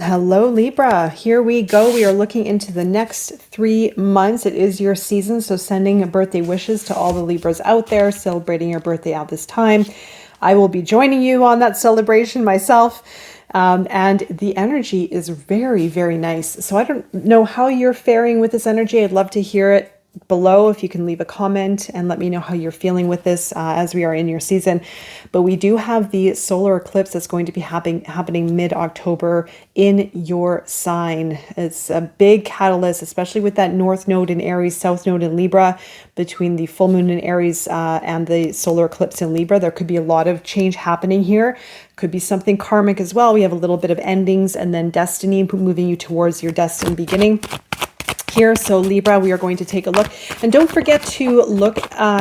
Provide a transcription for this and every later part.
Hello, Libra. Here we go. We are looking into the next 3 months. It is your season, so sending birthday wishes to all the Libras out there celebrating your birthday at this time. I will be joining you on that celebration myself. And the energy is very, very nice. So I don't know how you're faring with this energy. I'd love to hear it below if you can leave a comment and let me know how you're feeling with this as we are in your season. But we do have the solar eclipse that's going to be happening mid-October in your sign. It's a big catalyst, especially with that north node in Aries, south node in Libra. Between the full moon in Aries and the solar eclipse in Libra, there could be a lot of change happening here. Could be something karmic as well. We have a little bit of endings and then destiny, moving you towards your destined beginning here. So Libra, we are going to take a look, and don't forget to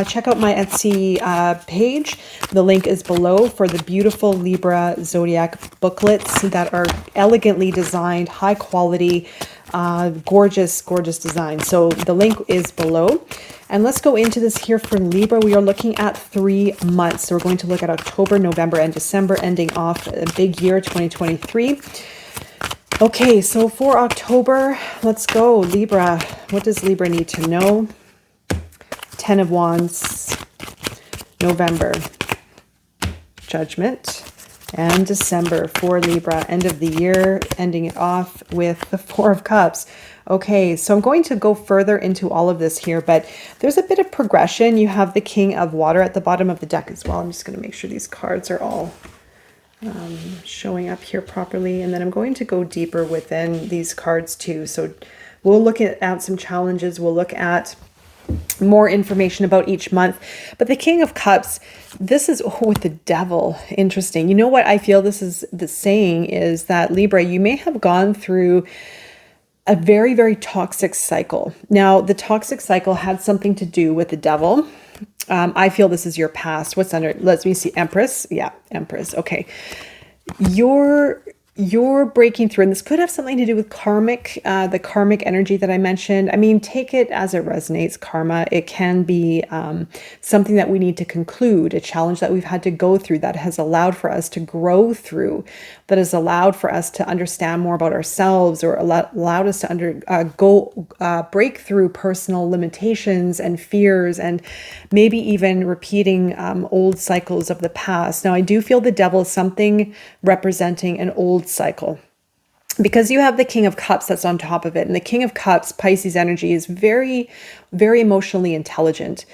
check out my Etsy page. The link is below for the beautiful Libra Zodiac booklets that are elegantly designed, high quality, gorgeous design. So the link is below. And let's go into this here for Libra. We are looking at 3 months. So we're going to look at October, November, and December, ending off a big year, 2023. Okay, so for October, let's go. Libra, what does Libra need to know? 10 of Wands, November, Judgment, and December for Libra, end of the year, ending it off with the 4 of Cups. Okay, so I'm going to go further into all of this here, but there's a bit of progression. You have the King of Water at the bottom of the deck as well. I'm just going to make sure these cards are all showing up here properly, and then I'm going to go deeper within these cards too. So we'll look at some challenges, we'll look at more information about each month. But the King of Cups, this is with the Devil. Interesting. You know what I feel this is the saying is that Libra, you may have gone through a very, very toxic cycle. Now, the toxic cycle had something to do with the Devil. I feel this is your past. What's under? Let me see. Empress. Yeah, Empress. Okay. You're breaking through, and this could have something to do with karmic, the karmic energy that I mentioned. I mean, take it as it resonates, karma. It can be something that we need to conclude, a challenge that we've had to go through that has allowed for us to grow through, that has allowed for us to understand more about ourselves, or allowed us to break through personal limitations and fears, and maybe even repeating old cycles of the past. Now, I do feel the Devil is something representing an old cycle, because you have the King of Cups that's on top of it. And the King of Cups, Pisces energy, is very, very emotionally intelligent.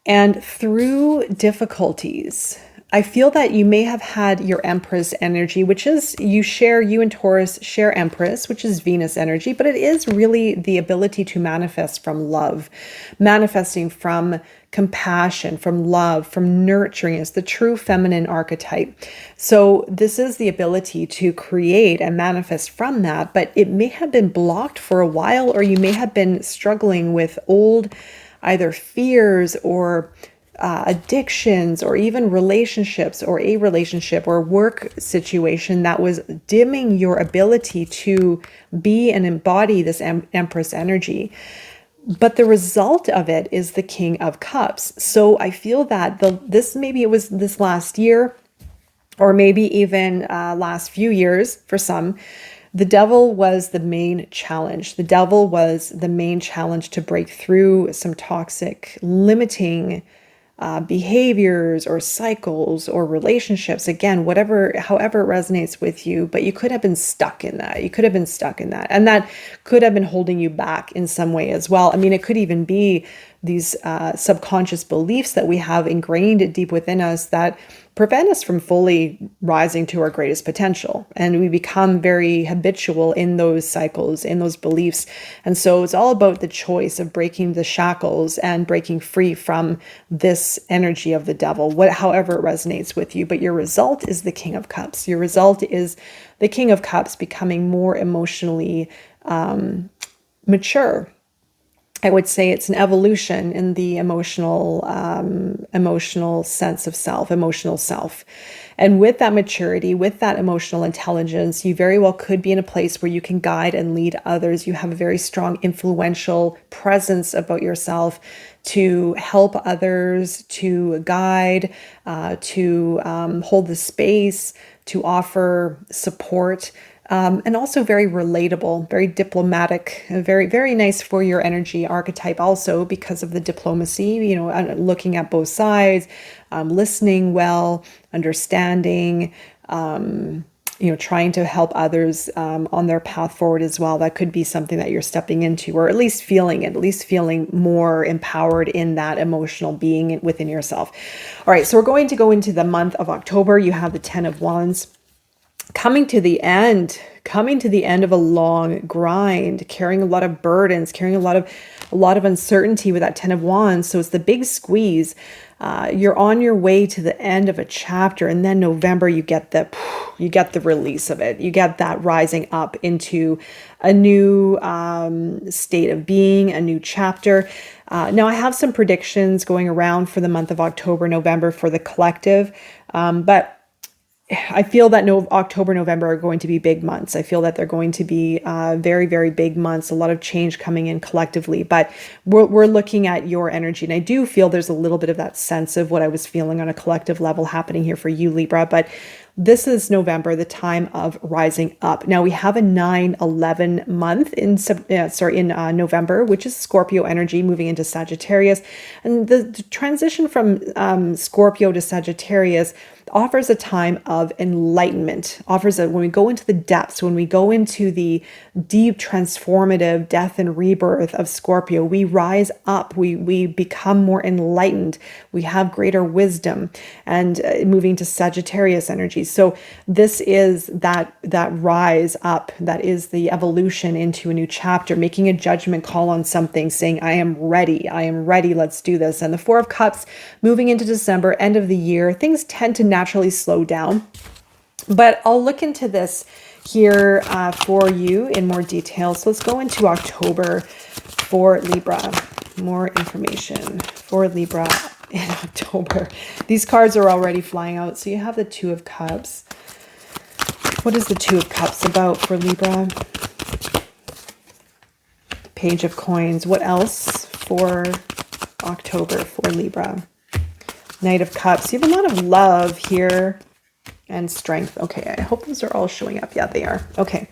And through difficulties, I feel that you may have had your Empress energy, which is you and Taurus share Empress, which is Venus energy, but it is really the ability to manifest from love, manifesting from compassion, from love, from nurturing. It's the true feminine archetype. So this is the ability to create and manifest from that, but it may have been blocked for a while, or you may have been struggling with old either fears or addictions, or even relationships, or a relationship or work situation that was dimming your ability to be and embody this Empress energy. But the result of it is the King of Cups. So I feel that maybe it was this last year, or maybe even last few years for some, the Devil was the main challenge. The Devil was the main challenge to break through some toxic, limiting behaviors or cycles or relationships. Again, however it resonates with you, but you could have been stuck in that. And that could have been holding you back in some way as well. I mean, it could even be these subconscious beliefs that we have ingrained deep within us that prevent us from fully rising to our greatest potential. And we become very habitual in those cycles, in those beliefs. And so it's all about the choice of breaking the shackles and breaking free from this energy of the Devil, however it resonates with you. But your result is the King of Cups. Your result is the King of Cups becoming more emotionally mature. I would say it's an evolution in the emotional sense of self, emotional self. And with that maturity, with that emotional intelligence, you very well could be in a place where you can guide and lead others. You have a very strong, influential presence about yourself to help others, to guide, to hold the space, to offer support. and also very relatable, very diplomatic, very, very nice for your energy archetype also because of the diplomacy, looking at both sides, listening well, understanding, trying to help others on their path forward as well. That could be something that you're stepping into, or at least feeling more empowered in that emotional being within yourself. All right, so we're going to go into the month of October. You have the 10 of Wands. Coming to the end of a long grind, carrying a lot of burdens, carrying a lot of uncertainty with that 10 of Wands. So it's the big squeeze. You're on your way to the end of a chapter, and then November you get the release of it. You get that rising up into a new state of being, a new chapter. Now I have some predictions going around for the month of October, November for the collective, but I feel that October, November are going to be big months. I feel that they're going to be very, very big months, a lot of change coming in collectively, but we're looking at your energy. And I do feel there's a little bit of that sense of what I was feeling on a collective level happening here for you, Libra, but this is November, the time of rising up. Now we have a 9/11 month in November, which is Scorpio energy moving into Sagittarius. And the transition from Scorpio to Sagittarius offers a time of enlightenment, when we go into the depths, when we go into the deep transformative death and rebirth of Scorpio, we rise up, we become more enlightened, we have greater wisdom, and moving to Sagittarius energy. So this is that rise up, that is the evolution into a new chapter, making a judgment call on something, saying, I am ready, let's do this. And the Four of Cups moving into December, end of the year, things tend to naturally slow down. But I'll look into this here for you in more detail. So let's go into October for Libra. More information for Libra in October. These cards are already flying out. So you have the Two of Cups. What is the Two of Cups about for Libra? Page of Coins. What else for October for Libra? Knight of Cups. You have a lot of love here and strength. Okay, I hope those are all showing up. Yeah, they are. Okay.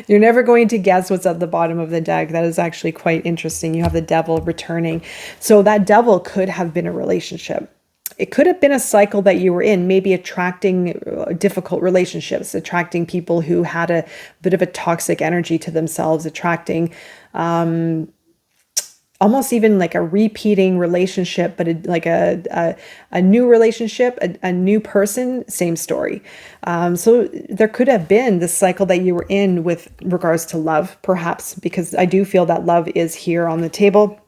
You're never going to guess what's at the bottom of the deck. That is actually quite interesting. You have the Devil returning. So that Devil could have been a relationship. It could have been a cycle that you were in, maybe attracting difficult relationships, attracting people who had a bit of a toxic energy to themselves, attracting almost even like a repeating relationship, but like a new relationship, a new person, same story. So there could have been this cycle that you were in with regards to love, perhaps, because I do feel that love is here on the table.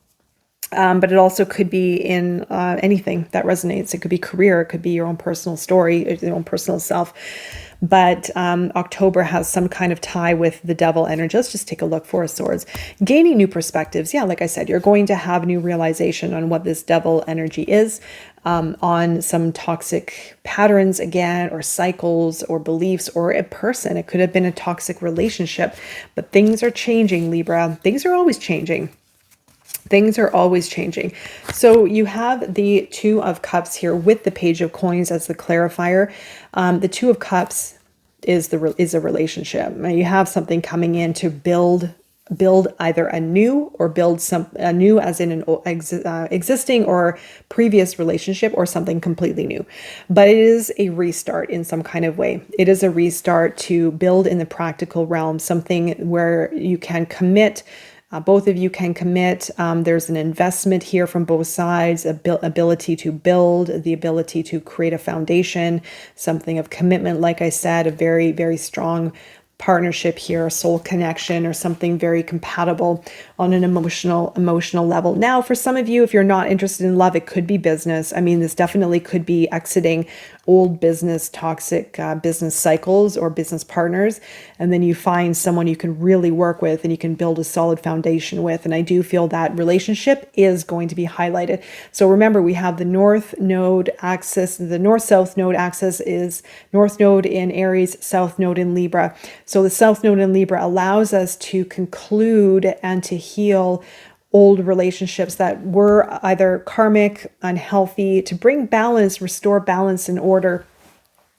But it also could be in anything that resonates. It could be career, it could be your own personal story, your own personal self. But October has some kind of tie with the Devil energy. Let's just take a look. Four of Swords. Gaining new perspectives. Yeah, like I said, you're going to have new realization on what this Devil energy is, on some toxic patterns again, or cycles, or beliefs, or a person. It could have been a toxic relationship. But things are changing, Libra. Things are always changing. Things are always changing. So you have the Two of Cups here with the Page of Coins as the clarifier. The Two of Cups is a relationship. You have something coming in to build either a new, or build a new as in an existing or previous relationship, or something completely new. But it is a restart in some kind of way. It is a restart to build in the practical realm, something where you can commit. Both of you can commit. There's an investment here from both sides, ability to build, the ability to create a foundation, something of commitment. Like I said, a very, very strong partnership here, a soul connection, or something very compatible on an emotional level. Now, for some of you, if you're not interested in love, it could be business. I mean, this definitely could be exiting old business, toxic business cycles or business partners. And then you find someone you can really work with and you can build a solid foundation with. And I do feel that relationship is going to be highlighted. So remember, we have the North Node axis. The North-South Node axis is North Node in Aries, South Node in Libra. So the South Node in Libra allows us to conclude and to heal old relationships that were either karmic, unhealthy, to bring balance, restore balance and order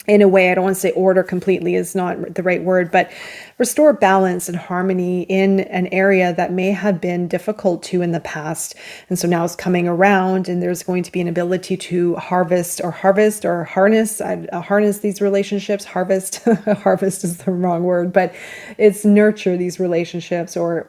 in a way. I don't want to say order completely is not the right word, but restore balance and harmony in an area that may have been difficult to in the past. And so now it's coming around, and there's going to be an ability to harness these relationships. Harvest is the wrong word, but it's nurture these relationships, or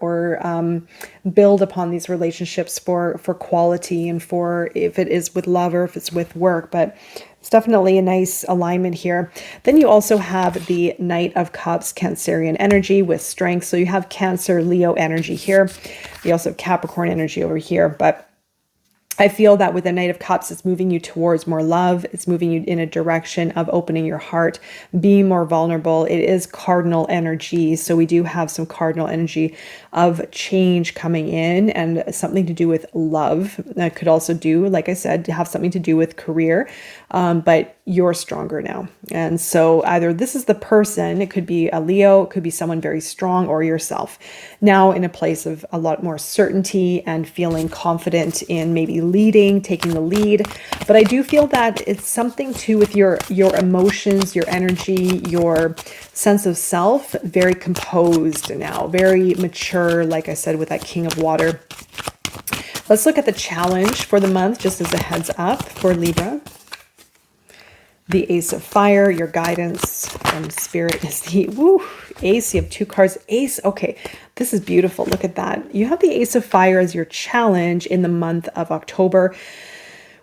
build upon these relationships for quality, and for if it is with love or if it's with work. But it's definitely a nice alignment here. Then you also have the Knight of Cups, Cancerian energy with strength. So you have Cancer, Leo energy here. You also have Capricorn energy over here. But I feel that with the Knight of Cups, it's moving you towards more love. It's moving you in a direction of opening your heart, being more vulnerable. It is cardinal energy. So we do have some cardinal energy of change coming in, and something to do with love. That could also do, like I said, have something to do with career, but you're stronger now. And so either this is the person, it could be a Leo, it could be someone very strong, or yourself now in a place of a lot more certainty and feeling confident in maybe leading, taking the lead. But I do feel that it's something to with your emotions, your energy, your sense of self, very composed now, very mature, like I said, with that King of Water. Let's look at the challenge for the month, just as a heads up for Libra. The Ace of Fire, your guidance from Spirit is the Ace. You have 2 cards. Ace. Okay, this is beautiful. Look at that. You have the Ace of Fire as your challenge in the month of October,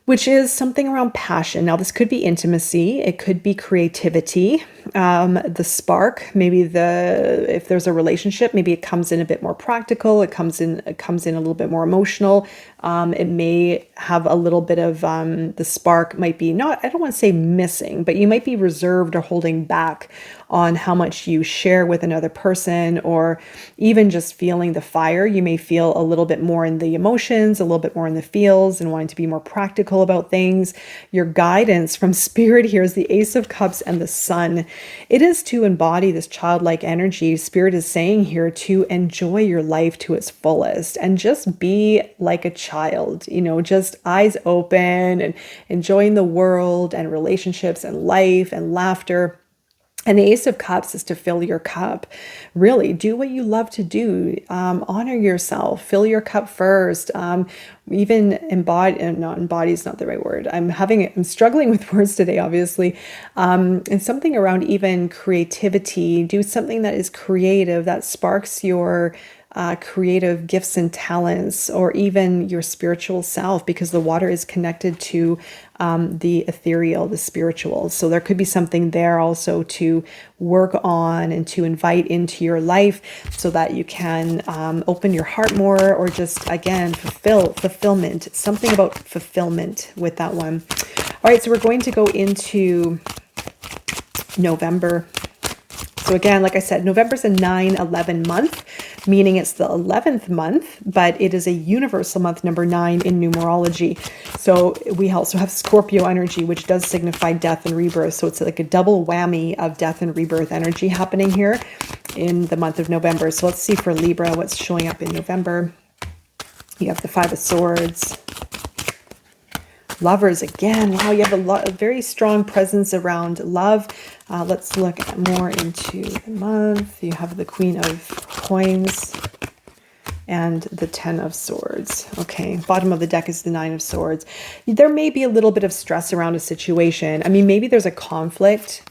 which is something around passion. Now, this could be intimacy. It could be creativity. The spark, maybe if there's a relationship, maybe it comes in a bit more practical. It comes in a little bit more emotional. It may have a little bit of the spark might be not, I don't want to say missing, but you might be reserved or holding back on how much you share with another person, or even just feeling the fire. You may feel a little bit more in the emotions, a little bit more in the feels, and wanting to be more practical about things. Your guidance from Spirit here is the Ace of Cups and the Sun. It is to embody this childlike energy. Spirit is saying here to enjoy your life to its fullest and just be like a child, just eyes open and enjoying the world and relationships and life and laughter. And the Ace of Cups is to fill your cup. Really, do what you love to do. Honor yourself. Fill your cup first. Even embody is not the right word. I'm struggling with words today, obviously. And something around even creativity. Do something that is creative, that sparks your creative gifts and talents, or even your spiritual self, because the water is connected to the ethereal, the spiritual. So there could be something there also to work on and to invite into your life, so that you can open your heart more, or just, again, fulfillment. Something about fulfillment with that one. All right, so we're going to go into November. So again, like I said, November's a 9/11 month, meaning it's the 11th month, but it is a universal month, number 9 in numerology. So we also have Scorpio energy, which does signify death and rebirth. So it's like a double whammy of death and rebirth energy happening here in the month of November. So let's see for Libra, what's showing up in November. You have the 5 of Swords. Lovers again. Wow, you have a very strong presence around love. Let's look more into the month. You have the Queen of Coins and the 10 of Swords. Okay, bottom of the deck is the 9 of Swords. There may be a little bit of stress around a situation. I mean, maybe there's a conflict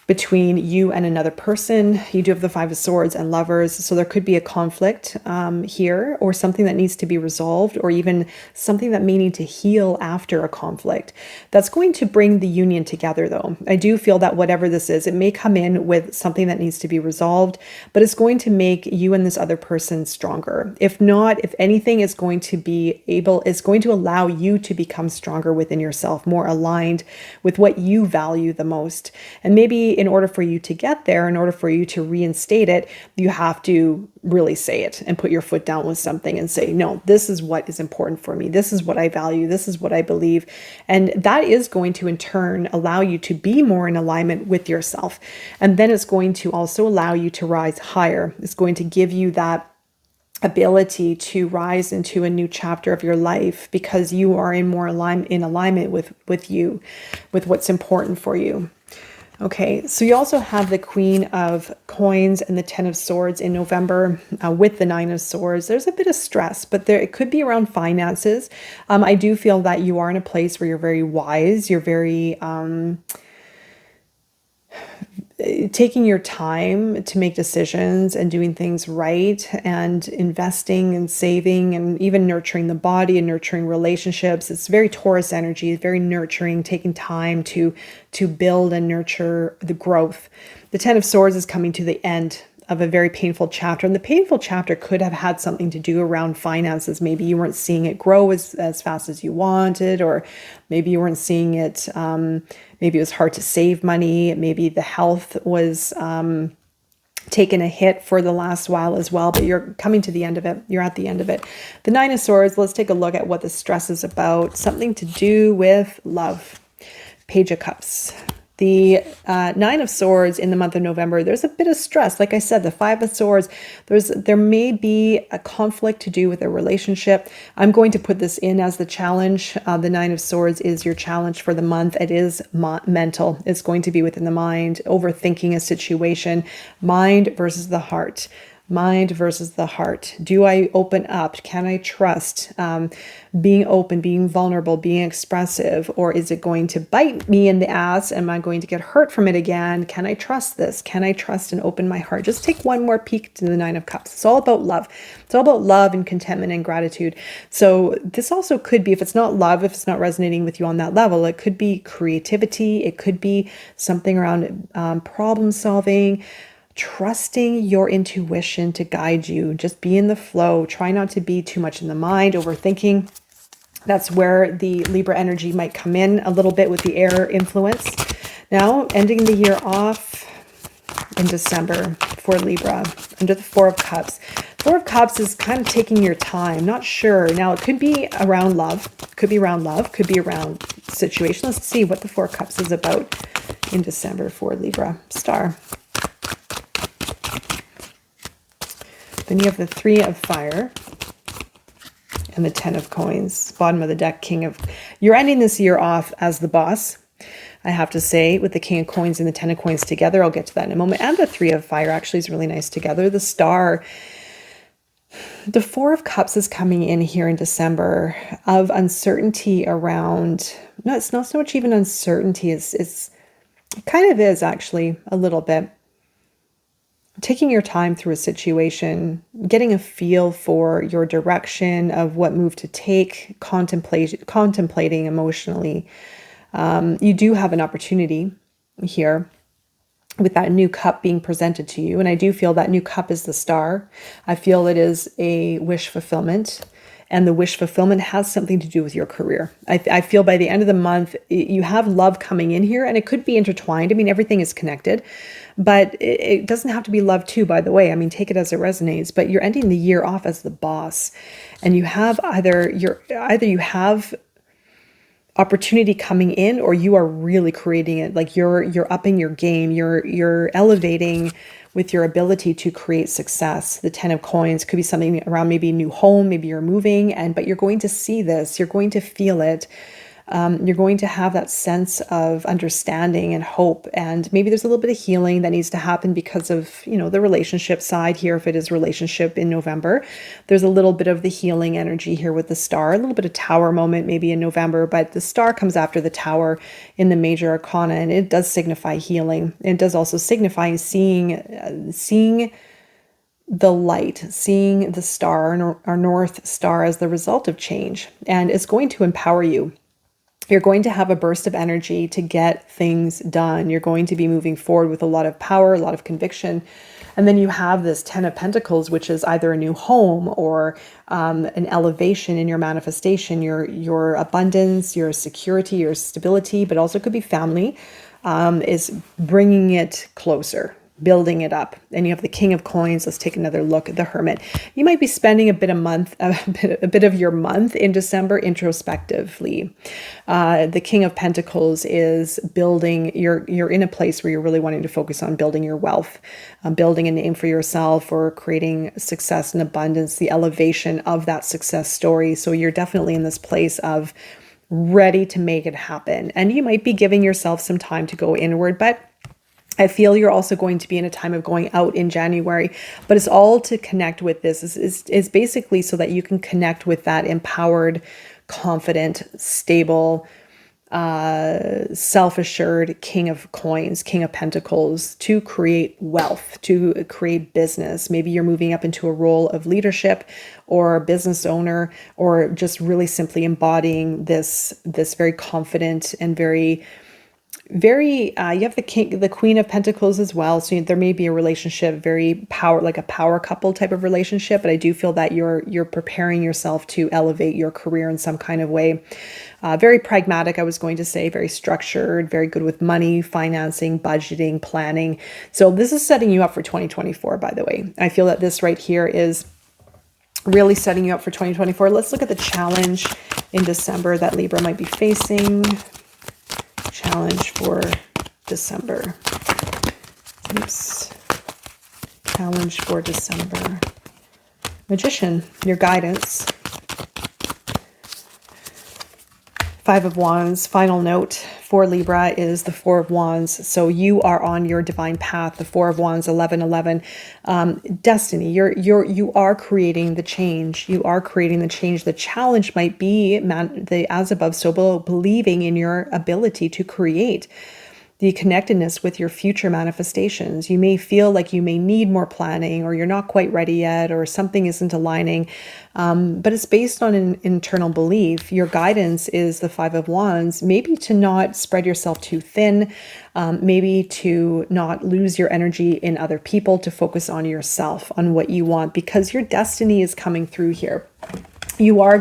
between you and another person. You do have the 5 of Swords and Lovers, so there could be a conflict here, or something that needs to be resolved, or even something that may need to heal after a conflict. That's going to bring the union together, though. I do feel that whatever this is, it may come in with something that needs to be resolved, but it's going to make you and this other person stronger. If not, if anything, it's going to allow you to become stronger within yourself, more aligned with what you value the most. And maybe in order for you to get there, in order for you to reinstate it, you have to really say it and put your foot down with something and say, no, this is what is important for me. This is what I value. This is what I believe. And that is going to, in turn, allow you to be more in alignment with yourself. And then it's going to also allow you to rise higher. It's going to give you that ability to rise into a new chapter of your life, because you are in more alignment with you, with what's important for you. Okay, so you also have the Queen of Coins and the Ten of Swords in November with the Nine of Swords. There's a bit of stress, but it could be around finances. I do feel that you are in a place where you're very wise. You're very taking your time to make decisions and doing things right and investing and saving and even nurturing the body and nurturing relationships. It's very Taurus energy, very nurturing, taking time to build and nurture the growth. The Ten of Swords is coming to the end of a very painful chapter. And the painful chapter could have had something to do around finances. Maybe you weren't seeing it grow as fast as you wanted, or maybe you weren't seeing it, maybe it was hard to save money. Maybe the health was taken a hit for the last while as well, but you're coming to the end of it. You're at the end of it. The Nine of Swords, let's take a look at what the stress is about. Something to do with love. Page of Cups. The Nine of Swords in the month of November, there's a bit of stress. Like I said, the Five of Swords, there may be a conflict to do with a relationship. I'm going to put this in as the challenge. The Nine of Swords is your challenge for the month. It is mental. It's going to be within the mind, overthinking a situation, mind versus the heart. Mind versus the heart. Do I open up? Can I trust? Being open, being vulnerable, being expressive, or is it going to bite me in the ass? Am I going to get hurt from it again? Can I trust this? Can I trust and open my heart? Just take one more peek to the Nine of Cups. It's all about love. It's all about love and contentment and gratitude. So this also could be, if it's not love, if it's not resonating with you on that level, it could be creativity. It could be something around problem solving, trusting your intuition to guide you. Just be in the flow. Try not to be too much in the mind, overthinking. That's where the Libra energy might come in a little bit with the air influence. Now, ending the year off in December for Libra under the Four of Cups. Four of Cups is kind of taking your time. Not sure. Now, it could be around love. Could be around love. Could be around situation. Let's see what the Four of Cups is about in December for Libra. Star. Then you have the Three of Fire and the Ten of Coins. Bottom of the deck, King of... You're ending this year off as the boss, I have to say, with the King of Coins and the Ten of Coins together. I'll get to that in a moment. And the Three of Fire actually is really nice together. The Star. The Four of Cups is coming in here in December of uncertainty around... No, it's not so much even uncertainty. It kind of is actually a little bit. Taking your time through a situation, getting a feel for your direction of what move to take, contemplating emotionally. You do have an opportunity here with that new cup being presented to you. And I do feel that new cup is the Star. I feel it is a wish fulfillment. And the wish fulfillment has something to do with your career. I feel by the end of the month, you have love coming in here, and it could be intertwined. I mean, everything is connected, but it doesn't have to be love too, by the way. I mean, take it as it resonates, but you're ending the year off as the boss, and you have either you have opportunity coming in, or you are really creating it. Like you're upping your game, you're elevating with your ability to create success. The Ten of Coins could be something around maybe a new home, maybe you're moving, but you're going to see this, you're going to feel it. You're going to have that sense of understanding and hope. And maybe there's a little bit of healing that needs to happen because of, the relationship side here. If it is relationship in November, there's a little bit of the healing energy here with the Star, a little bit of Tower moment maybe in November, but the Star comes after the Tower in the major arcana, and it does signify healing. It does also signify seeing the light, seeing the star, our North Star, as the result of change. And it's going to empower you. You're going to have a burst of energy to get things done. You're going to be moving forward with a lot of power, a lot of conviction. And then you have this Ten of Pentacles, which is either a new home or an elevation in your manifestation, your abundance, your security, your stability, but also could be family, is bringing it closer, building it up. And you have the King of Coins. Let's take another look at the Hermit. You might be spending a bit of your month in December introspectively. The King of Pentacles is building. You're in a place where you're really wanting to focus on building your wealth, building a name for yourself, or creating success and abundance, the elevation of that success story. So you're definitely in this place of ready to make it happen. And you might be giving yourself some time to go inward, but I feel you're also going to be in a time of going out in January, but it's all to connect with this. Is basically so that you can connect with that empowered, confident, stable, self-assured king of coins, king of pentacles, to create wealth, to create business. Maybe you're moving up into a role of leadership or business owner, or just really simply embodying this very confident and very you have the queen of pentacles as well, so there may be a relationship, very like a power couple type of relationship, but I do feel that you're preparing yourself to elevate your career in some kind of way. Very pragmatic, I was going to say, very structured, very good with money, financing, budgeting, planning. So this is setting you up for 2024, by the way. I feel that this right here is really setting you up for 2024. Let's look at the challenge in December that Libra might be facing. Challenge for December. Oops. Challenge for December. Magician, your guidance. Five of Wands. Final note for Libra is the Four of Wands. So you are on your divine path. The Four of Wands, 1111. Destiny. You are creating the change. You are creating the change. The challenge might be the as above, so below, believing in your ability to create the connectedness with your future manifestations. You may feel like you may need more planning, or you're not quite ready yet, or something isn't aligning, but it's based on an internal belief. Your guidance is the Five of Wands, maybe to not spread yourself too thin, maybe to not lose your energy in other people, to focus on yourself, on what you want, because your destiny is coming through here. You are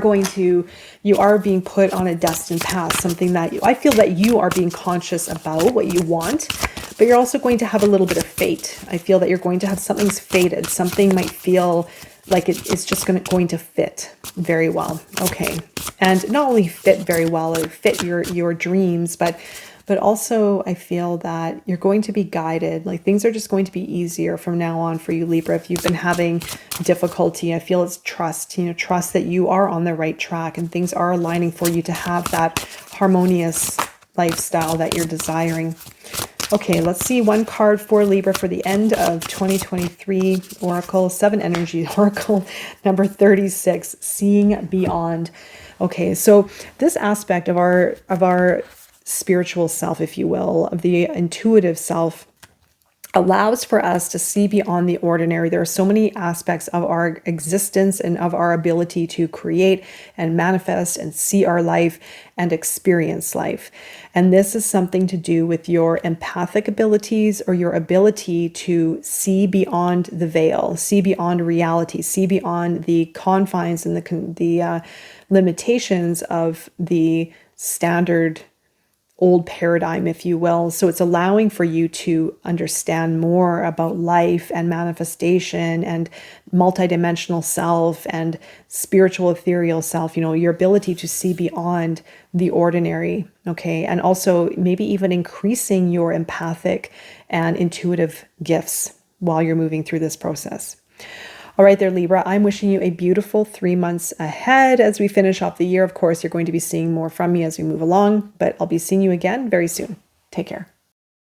being put on a destined path, something that I feel that you are being conscious about what you want, but you're also going to have a little bit of fate. I feel that you're going to have something's fated. Something might feel like it's just going to fit very well. Okay. And not only fit very well, or fit your dreams, but also I feel that you're going to be guided. Like things are just going to be easier from now on for you, Libra. If you've been having difficulty, I feel it's trust, trust that you are on the right track and things are aligning for you to have that harmonious lifestyle that you're desiring. Okay, let's see one card for Libra for the end of 2023. Oracle, 7 Energy Oracle, number 36, Seeing Beyond. Okay, so this aspect of our spiritual self, if you will, of the intuitive self, allows for us to see beyond the ordinary. There are so many aspects of our existence and of our ability to create and manifest and see our life and experience life. And this is something to do with your empathic abilities, or your ability to see beyond the veil, see beyond reality, see beyond the confines and the limitations of the standard old paradigm, if you will. So it's allowing for you to understand more about life and manifestation and multidimensional self and spiritual ethereal self, your ability to see beyond the ordinary. Okay. And also maybe even increasing your empathic and intuitive gifts while you're moving through this process. All right there, Libra, I'm wishing you a beautiful 3 months ahead as we finish off the year. Of course, you're going to be seeing more from me as we move along, but I'll be seeing you again very soon. Take care.